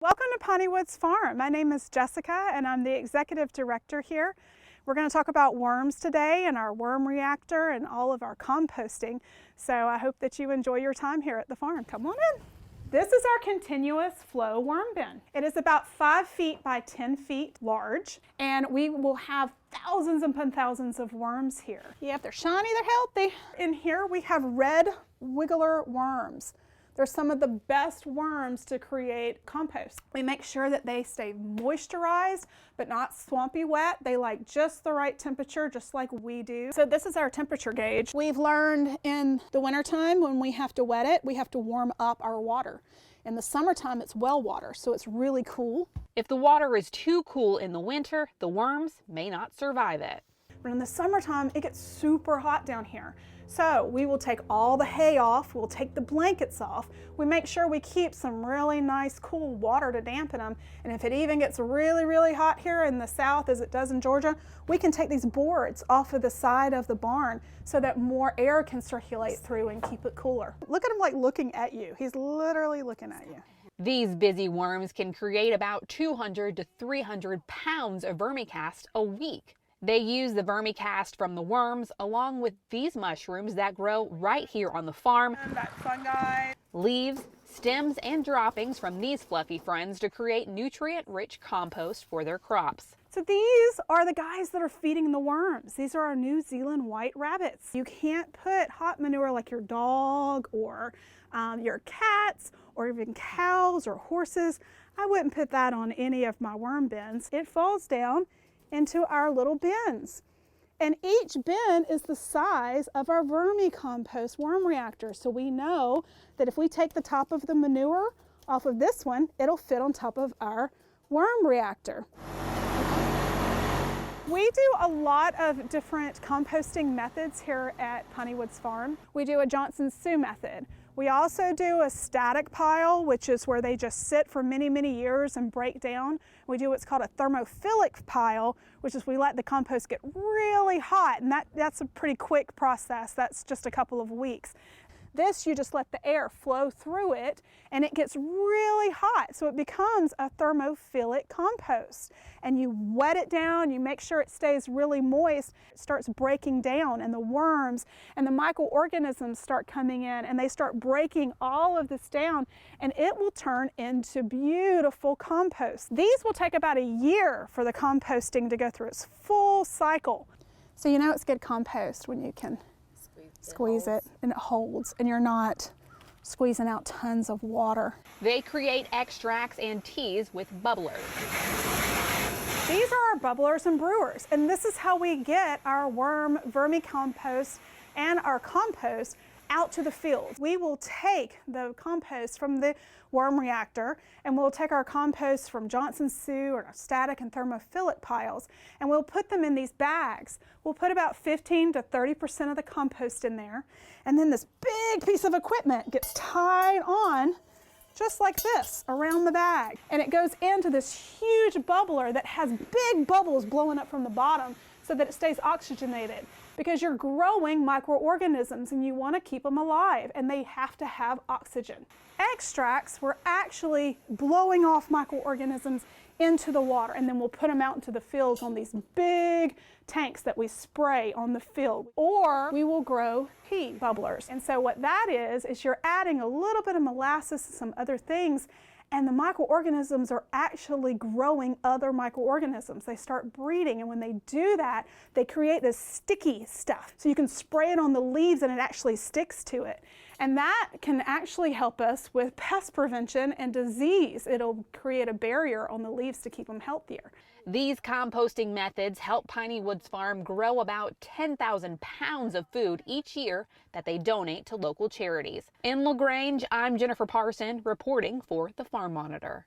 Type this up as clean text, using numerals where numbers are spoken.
Welcome to Piney Woods Farm. My name is Jessica and I'm the executive director here. We're going to talk about worms today and our worm reactor and all of our composting. So I hope that you enjoy your time here at the farm. Come on in. This is our continuous flow worm bin. It is about 5 feet by 10 feet large, and we will have thousands upon thousands of worms here. Yep, they're shiny, they're healthy. In here we have red wiggler worms. They're some of the best worms to create compost. We make sure that they stay moisturized, but not swampy wet. They like just the right temperature, just like we do. So this is our temperature gauge. We've learned in the wintertime when we have to wet it, we have to warm up our water. In the summertime, it's well water, so it's really cool. If the water is too cool in the winter, the worms may not survive it. But in the summertime, it gets super hot down here. So we will take all the hay off, we'll take the blankets off. We make sure we keep some really nice cool water to dampen them. And if it even gets really, really hot here in the south as it does in Georgia, we can take these boards off of the side of the barn so that more air can circulate through and keep it cooler. Look at him like looking at you. He's literally looking at you. These busy worms can create about 200 to 300 pounds of vermicast a week. They use the vermicast from the worms along with these mushrooms that grow right here on the farm. And that fungi. Leaves, stems, and droppings from these fluffy friends to create nutrient-rich compost for their crops. So these are the guys that are feeding the worms. These are our New Zealand white rabbits. You can't put hot manure like your dog or your cats or even cows or horses. I wouldn't put that on any of my worm bins. It falls down into our little bins. And each bin is the size of our vermicompost worm reactor. So we know that if we take the top of the manure off of this one, it'll fit on top of our worm reactor. We do a lot of different composting methods here at Piney Woods Farm. We do a Johnson-Su method. We also do a static pile, which is where they just sit for many, many years and break down. We do what's called a thermophilic pile, which is we let the compost get really hot, and that's a pretty quick process. That's just a couple of weeks. This, you just let the air flow through it and it gets really hot. So it becomes a thermophilic compost. And you wet it down, you make sure it stays really moist. It starts breaking down and the worms and the microorganisms start coming in and they start breaking all of this down and it will turn into beautiful compost. These will take about a year for the composting to go through its full cycle. So you know it's good compost when you can squeeze it and it holds and you're not squeezing out tons of water. They create extracts and teas with bubblers. These are our bubblers and brewers, and this is how we get our worm vermicompost and our compost out to the field. We will take the compost from the worm reactor and we'll take our compost from Johnson-Su or our static and thermophilic piles and we'll put them in these bags. We'll put about 15 to 30% of the compost in there and then this big piece of equipment gets tied on just like this around the bag and it goes into this huge bubbler that has big bubbles blowing up from the bottom so that it stays oxygenated. Because you're growing microorganisms and you want to keep them alive and they have to have oxygen. Extracts, we're actually blowing off microorganisms into the water and then we'll put them out into the fields on these big tanks that we spray on the field. Or we will grow pea bubblers. And so what that is you're adding a little bit of molasses and some other things and the microorganisms are actually growing other microorganisms. They start breeding, and when they do that, they create this sticky stuff. So you can spray it on the leaves and it actually sticks to it. And that can actually help us with pest prevention and disease. It'll create a barrier on the leaves to keep them healthier. These composting methods help Piney Woods Farm grow about 10,000 pounds of food each year that they donate to local charities. In LaGrange, I'm Jennifer Parson reporting for the Farm Monitor.